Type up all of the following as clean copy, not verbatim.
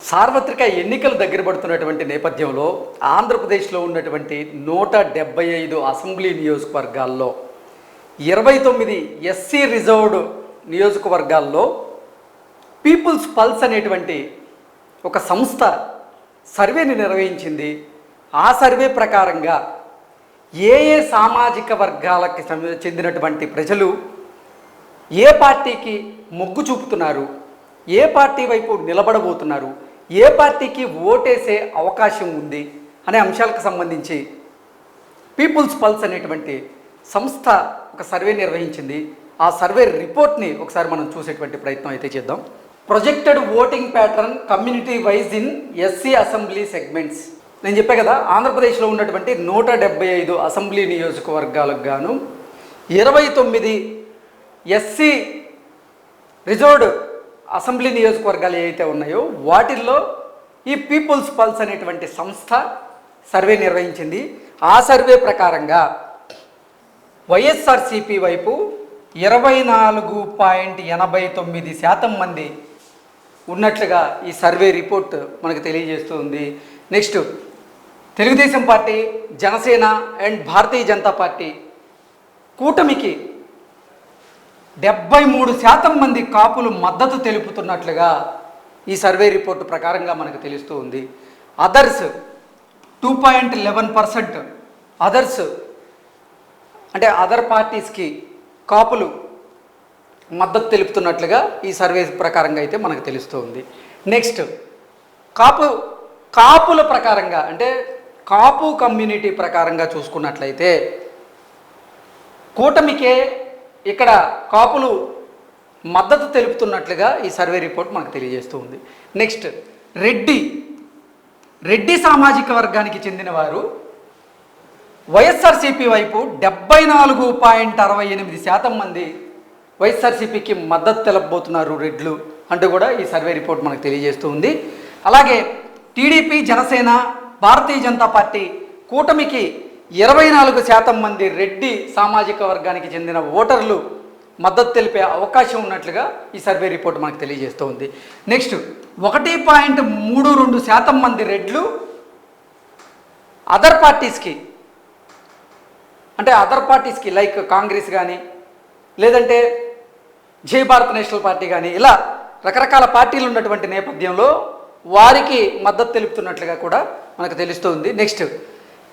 సార్వత్రిక ఎన్నికలు దగ్గర పడుతున్నటువంటి నేపథ్యంలో ఆంధ్రప్రదేశ్లో ఉన్నటువంటి 175 అసెంబ్లీ నియోజకవర్గాల్లో 29 ఎస్సీ రిజర్వ్డ్ నియోజకవర్గాల్లో పీపుల్స్ పల్స్ అనేటువంటి ఒక సంస్థ సర్వేని నిర్వహించింది. ఆ సర్వే ప్రకారంగా ఏ సామాజిక వర్గాలకు చెందినటువంటి ప్రజలు ఏ పార్టీకి మొగ్గు చూపుతున్నారు, ఏ పార్టీ వైపు నిలబడబోతున్నారు, ఏ పార్టీకి ఓటేసే అవకాశం ఉంది అనే అంశాలకు సంబంధించి పీపుల్స్ పల్స్ అనేటువంటి సంస్థ ఒక సర్వే నిర్వహించింది. ఆ సర్వే రిపోర్ట్ని ఒకసారి మనం చూసేటువంటి ప్రయత్నం అయితే చేద్దాం. Projected voting pattern community wise in SC assembly segments. నేను చెప్పా కదా, ఆంధ్రప్రదేశ్లో ఉన్నటువంటి 175 అసెంబ్లీ నియోజకవర్గాలకు గాను 29 ఎస్సీ రిజర్వ్డ్ అసెంబ్లీ నియోజకవర్గాలు ఏవైతే ఉన్నాయో వాటిల్లో ఈ పీపుల్స్ పల్స్ అనేటువంటి సంస్థ సర్వే నిర్వహించింది. ఆ సర్వే ప్రకారంగా వైఎస్ఆర్సీపీ వైపు 24.89% మంది ఉన్నట్లుగా ఈ సర్వే రిపోర్ట్ మనకు తెలియజేస్తుంది. Next, Telugu Desam party, Janasena and Bharatiya Janata party కూటమికి 73% మంది కాపులు మద్దతు తెలుపుతున్నట్లుగా ఈ సర్వే రిపోర్టు ప్రకారంగా మనకు తెలుస్తూ ఉంది. అదర్స్ 2.11%, అదర్స్ అంటే అదర్ పార్టీస్కి కాపులు మద్దతు తెలుపుతున్నట్లుగా ఈ సర్వే ప్రకారంగా అయితే మనకు తెలుస్తూ ఉంది. నెక్స్ట్, కాపుల ప్రకారంగా అంటే కాపు కమ్యూనిటీ ప్రకారంగా చూసుకున్నట్లయితే కూటమికే ఇక్కడ కాపులు మద్దతు తెలుపుతున్నట్లుగా ఈ సర్వే రిపోర్ట్ మనకు తెలియజేస్తూ ఉంది. నెక్స్ట్, రెడ్డి సామాజిక వర్గానికి చెందిన వారు వైఎస్ఆర్సీపీ వైపు 74.68% మంది వైఎస్ఆర్సీపీకి మద్దతు తెలపబోతున్నారు రెడ్లు అంటూ కూడా ఈ సర్వే రిపోర్ట్ మనకు తెలియజేస్తూ ఉంది. అలాగే టీడీపీ, జనసేన, భారతీయ జనతా పార్టీ కూటమికి 24% మంది రెడ్డి సామాజిక వర్గానికి చెందిన ఓటర్లు మద్దతు తెలిపే అవకాశం ఉన్నట్లుగా ఈ సర్వే రిపోర్ట్ మనకు తెలియజేస్తూ ఉంది. నెక్స్ట్, 1.32% మంది రెడ్లు అదర్ పార్టీస్కి అంటే అదర్ పార్టీస్కి లైక్ కాంగ్రెస్ కానీ లేదంటే జై భారత్ నేషనల్ పార్టీ కానీ ఇలా రకరకాల పార్టీలు ఉన్నటువంటి నేపథ్యంలో వారికి మద్దతు తెలుపుతున్నట్లుగా కూడా మనకు తెలుస్తుంది. నెక్స్ట్,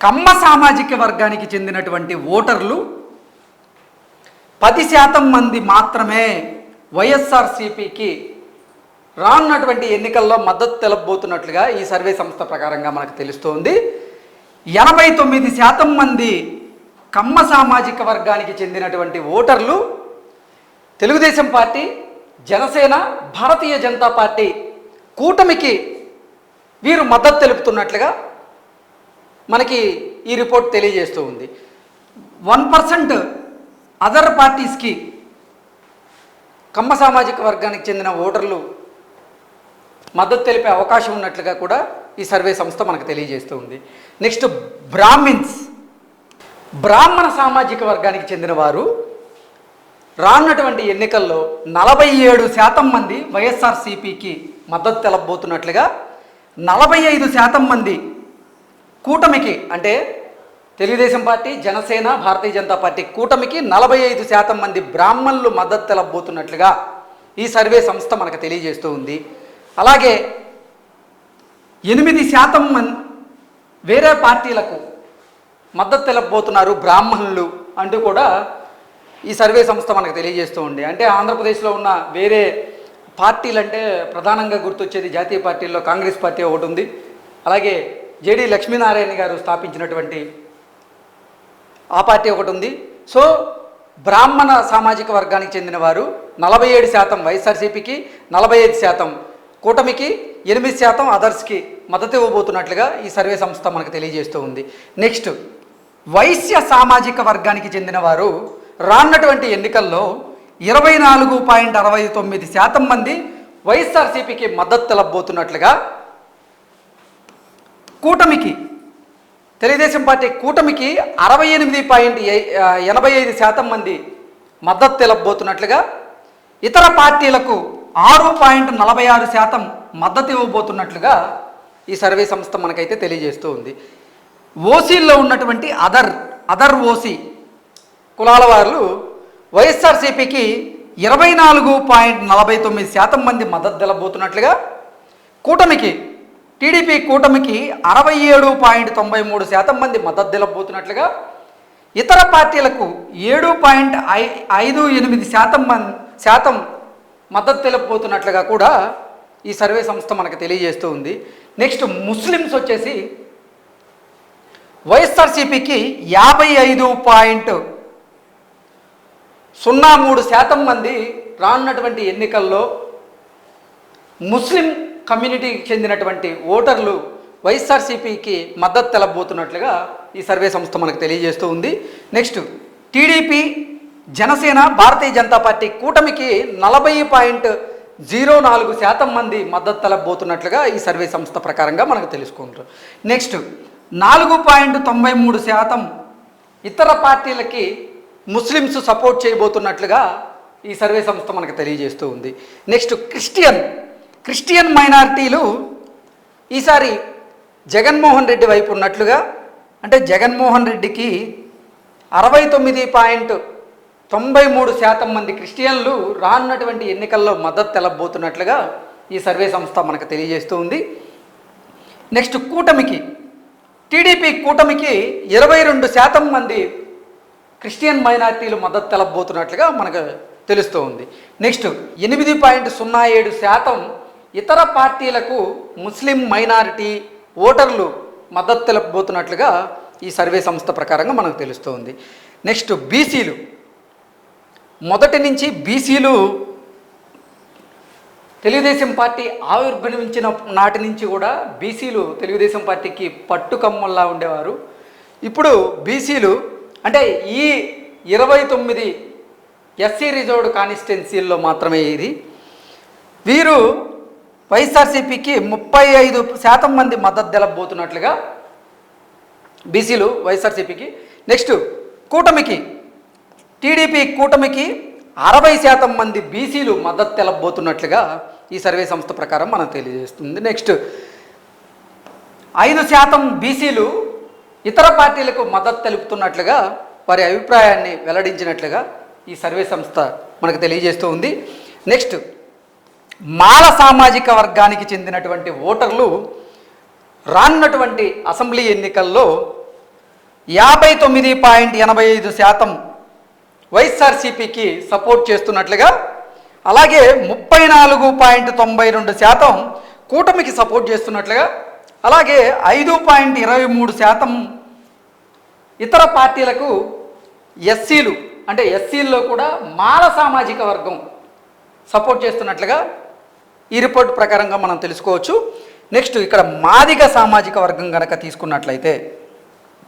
కమ్మ సామాజిక వర్గానికి చెందినటువంటి ఓటర్లు 10% మంది మాత్రమే వైఎస్ఆర్సీపీకి రానున్నటువంటి ఎన్నికల్లో మద్దతు తెలపబోతున్నట్లుగా ఈ సర్వే సంస్థ ప్రకారంగా మనకు తెలుస్తోంది. 89% మంది కమ్మ సామాజిక వర్గానికి చెందినటువంటి ఓటర్లు తెలుగుదేశం పార్టీ, జనసేన, భారతీయ జనతా పార్టీ కూటమికి వీరు మద్దతు తెలుపుతున్నట్లుగా మనకి ఈ రిపోర్ట్ తెలియజేస్తూ ఉంది. 1% అదర్ పార్టీస్కి కమ్మ సామాజిక వర్గానికి చెందిన ఓటర్లు మద్దతు తెలిపే అవకాశం ఉన్నట్లుగా కూడా ఈ సర్వే సంస్థ మనకు తెలియజేస్తూ ఉంది. నెక్స్ట్, బ్రాహ్మణ సామాజిక వర్గానికి చెందిన వారు రానున్నటువంటి ఎన్నికల్లో 47% మంది వైఎస్ఆర్సీపీకి మద్దతు తెలపబోతున్నట్లుగా, 45% మంది కూటమికి అంటే తెలుగుదేశం పార్టీ, జనసేన, భారతీయ జనతా పార్టీ కూటమికి 45% మంది బ్రాహ్మణులు మద్దతు తెలపబోతున్నట్లుగా ఈ సర్వే సంస్థ మనకు తెలియజేస్తూ ఉంది. అలాగే 8% మంది వేరే పార్టీలకు మద్దతు తెలపబోతున్నారు బ్రాహ్మణులు అంటూ కూడా ఈ సర్వే సంస్థ మనకు తెలియజేస్తూ ఉంది. అంటే ఆంధ్రప్రదేశ్లో ఉన్న వేరే పార్టీలు అంటే ప్రధానంగా గుర్తొచ్చేది జాతీయ పార్టీల్లో కాంగ్రెస్ పార్టీ ఒకటి ఉంది. అలాగే జేడి లక్ష్మీనారాయణ గారు స్థాపించినటువంటి ఆ పార్టీ ఒకటి ఉంది. సో బ్రాహ్మణ సామాజిక వర్గానికి చెందిన వారు 47% వైఎస్ఆర్సీపీకి, 45% కూటమికి, 8% అదర్స్కి మద్దతు ఇవ్వబోతున్నట్లుగా ఈ సర్వే సంస్థ మనకు తెలియజేస్తూ ఉంది. నెక్స్ట్, వైశ్య సామాజిక వర్గానికి చెందిన వారు రానున్నటువంటి ఎన్నికల్లో 24.69% మంది వైఎస్ఆర్సీపీకి మద్దతు తెలపబోతున్నట్లుగా, కూటమికి తెలుగుదేశం పార్టీ కూటమికి 68.85% మంది మద్దతు తెలపబోతున్నట్లుగా, ఇతర పార్టీలకు 6.46% మద్దతు ఇవ్వబోతున్నట్లుగా ఈ సర్వే సంస్థ మనకైతే తెలియజేస్తూ ఉంది. ఓసీల్లో ఉన్నటువంటి అదర్ ఓసీ కులాల వారు వైఎస్ఆర్సీపీకి 24.49% మంది మద్దతు తెలబోతున్నట్లుగా, టీడీపీ కూటమికి 67.93% మంది మద్దతు తెలబోతున్నట్లుగా, ఇతర పార్టీలకు 7.58% మద్దతు తెలపబోతున్నట్లుగా కూడా ఈ సర్వే సంస్థ మనకు తెలియజేస్తూ ఉంది. నెక్స్ట్ ముస్లిమ్స్ వచ్చేసి వైఎస్ఆర్సీపీకి 55.03% మంది రానున్నటువంటి ఎన్నికల్లో ముస్లిం కమ్యూనిటీకి చెందినటువంటి ఓటర్లు వైఎస్ఆర్సీపీకి మద్దతు తెలపబోతున్నట్లుగా ఈ సర్వే సంస్థ మనకు తెలియజేస్తూ ఉంది. Next TDP, Janasena, Bharatiya Janata party కూటమికి 40.04% మంది మద్దతు తెలపబోతున్నట్లుగా ఈ సర్వే సంస్థ ప్రకారంగా మనకు తెలుసుకుంటారు. నెక్స్ట్ 4.93% ఇతర పార్టీలకి ముస్లిమ్స్ సపోర్ట్ చేయబోతున్నట్లుగా ఈ సర్వే సంస్థ మనకు తెలియజేస్తూ ఉంది. నెక్స్ట్ క్రిస్టియన్ మైనారిటీలు ఈసారి జగన్మోహన్ రెడ్డి వైపు ఉన్నట్లుగా, అంటే జగన్మోహన్ రెడ్డికి 69.93% మంది క్రిస్టియన్లు రానున్నటువంటి ఎన్నికల్లో మద్దతు తెలపబోతున్నట్లుగా ఈ సర్వే సంస్థ మనకు తెలియజేస్తూ ఉంది. నెక్స్ట్ టీడీపీ కూటమికి 22% మంది క్రిస్టియన్ మైనారిటీలు మద్దతు తెలపబోతున్నట్లుగా మనకు తెలుస్తూ ఉంది. నెక్స్ట్ 8.07% ఇతర పార్టీలకు ముస్లిం మైనారిటీ ఓటర్లు మద్దతు తెలపబోతున్నట్లుగా ఈ సర్వే సంస్థ ప్రకారంగా మనకు తెలుస్తూ ఉంది. నెక్స్ట్ బీసీలు, మొదటి నుంచి బీసీలు తెలుగుదేశం పార్టీ ఆవిర్భవించిన నాటి నుంచి కూడా బీసీలు తెలుగుదేశం పార్టీకి పట్టుకమ్మల్లా ఉండేవారు. ఇప్పుడు బీసీలు అంటే ఈ 29 ఎస్సీ రిజర్వ్డ్ కాన్స్టిట్యున్సీల్లో మాత్రమే వీరు వైఎస్ఆర్సీపీకి 35% మంది మద్దతు తెలపబోతున్నట్లుగా బీసీలు వైఎస్ఆర్సీపీకి. నెక్స్ట్ టీడీపీ కూటమికి 60% మంది బీసీలు మద్దతు తెలపబోతున్నట్లుగా ఈ సర్వే సంస్థ ప్రకారం మనకు తెలియజేస్తుంది. నెక్స్ట్ 5% బీసీలు ఇతర పార్టీలకు మద్దతు తెలుపుతున్నట్లుగా వారి అభిప్రాయాన్ని వెల్లడించినట్లుగా ఈ సర్వే సంస్థ మనకు తెలియజేస్తూ ఉంది. నెక్స్ట్ మాల సామాజిక వర్గానికి చెందినటువంటి ఓటర్లు రానున్నటువంటి అసెంబ్లీ ఎన్నికల్లో 59.85% వైఎస్ఆర్సీపీకి సపోర్ట్ చేస్తున్నట్లుగా, అలాగే 34.92% కూటమికి సపోర్ట్ చేస్తున్నట్లుగా, అలాగే 5.23% ఇతర పార్టీలకు ఎస్సీలు అంటే ఎస్సీల్లో కూడా మాల సామాజిక వర్గం సపోర్ట్ చేస్తున్నట్లుగా ఈ రిపోర్ట్ ప్రకారంగా మనం తెలుసుకోవచ్చు. నెక్స్ట్ ఇక్కడ మాదిగ సామాజిక వర్గం కనుక తీసుకున్నట్లయితే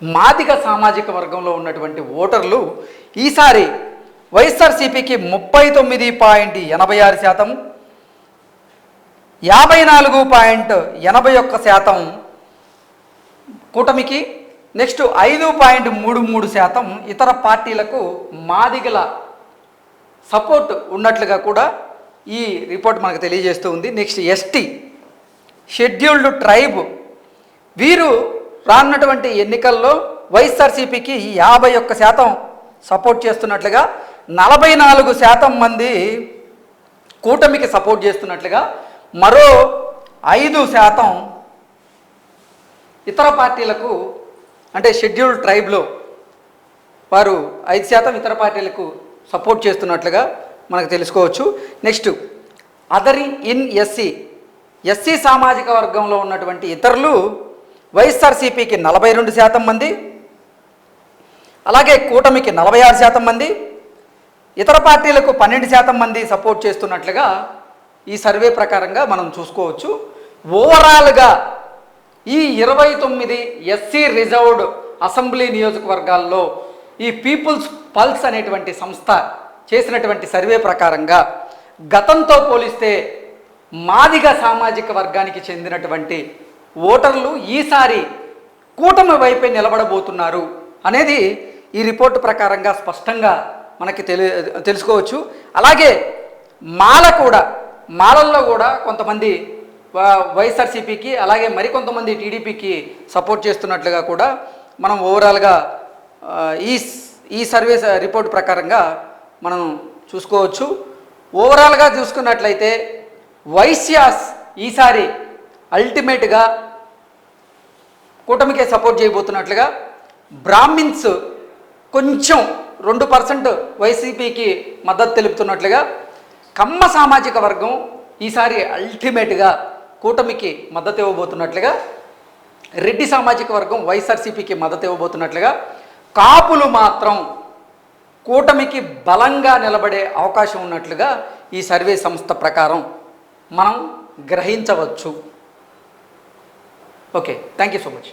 మాదిగ సామాజిక వర్గంలో ఉన్నటువంటి ఓటర్లు ఈసారి వైఎస్ఆర్సీపీకి 39.86%, 54.81% కూటమికి, నెక్స్ట్ 5.33% ఇతర పార్టీలకు మాదిగల సపోర్ట్ ఉన్నట్లుగా కూడా ఈ రిపోర్ట్ మనకు తెలియజేస్తూ ఉంది. నెక్స్ట్ ఎస్టీ షెడ్యూల్డ్ ట్రైబ్ వీరు రానున్నటువంటి ఎన్నికల్లో వైఎస్ఆర్సీపీకి 51% సపోర్ట్ చేస్తున్నట్లుగా, 44% మంది కూటమికి సపోర్ట్ చేస్తున్నట్లుగా, మరో 5% ఇతర పార్టీలకు అంటే షెడ్యూల్డ్ ట్రైబ్లో వారు 5% ఇతర పార్టీలకు సపోర్ట్ చేస్తున్నట్లుగా మనకు తెలుసుకోవచ్చు. నెక్స్ట్ అదర్ ఇన్ ఎస్సీ సామాజిక వర్గంలో ఉన్నటువంటి ఇతరులు వైఎస్ఆర్సీపీకి 42% మంది, అలాగే కూటమికి 46% మంది, ఇతర పార్టీలకు 12% మంది సపోర్ట్ చేస్తున్నట్లుగా ఈ సర్వే ప్రకారంగా మనం చూసుకోవచ్చు. ఓవరాల్గా ఈ 29 ఎస్సీ రిజర్వ్డ్ అసెంబ్లీ నియోజకవర్గాల్లో ఈ పీపుల్స్ పల్స్ అనేటువంటి సంస్థ చేసినటువంటి సర్వే ప్రకారంగా గతంతో పోలిస్తే మాదిగ సామాజిక వర్గానికి చెందినటువంటి ఓటర్లు ఈసారి కూటమి వైపే నిలబడబోతున్నారు అనేది ఈ రిపోర్టు ప్రకారంగా స్పష్టంగా మనకి తెలుసుకోవచ్చు. అలాగే మాలల్లో కూడా కొంతమంది వైఎస్ఆర్సీపీకి అలాగే మరికొంతమంది టీడీపీకి సపోర్ట్ చేస్తున్నట్లుగా కూడా మనం ఓవరాల్గా ఈ ఈ సర్వే రిపోర్ట్ ప్రకారంగా మనం చూసుకోవచ్చు. ఓవరాల్గా చూసుకున్నట్లయితే వైశ్యాస్ ఈసారి అల్టిమేట్గా కూటమికే సపోర్ట్ చేయబోతున్నట్లుగా, బ్రాహ్మిన్స్ కొంచెం 2% వైసీపీకి మద్దతు తెలుపుతున్నట్లుగా, కమ్మ సామాజిక వర్గం ఈసారి అల్టిమేట్గా కూటమికి మద్దతు ఇవ్వబోతున్నట్లుగా, రెడ్డి సామాజిక వర్గం వైఎస్ఆర్సీపీకి మద్దతు ఇవ్వబోతున్నట్లుగా, కాపులు మాత్రం కూటమికి బలంగా నిలబడే అవకాశం ఉన్నట్లుగా ఈ సర్వే సంస్థ ప్రకారం మనం గ్రహించవచ్చు. Okay, thank you so much.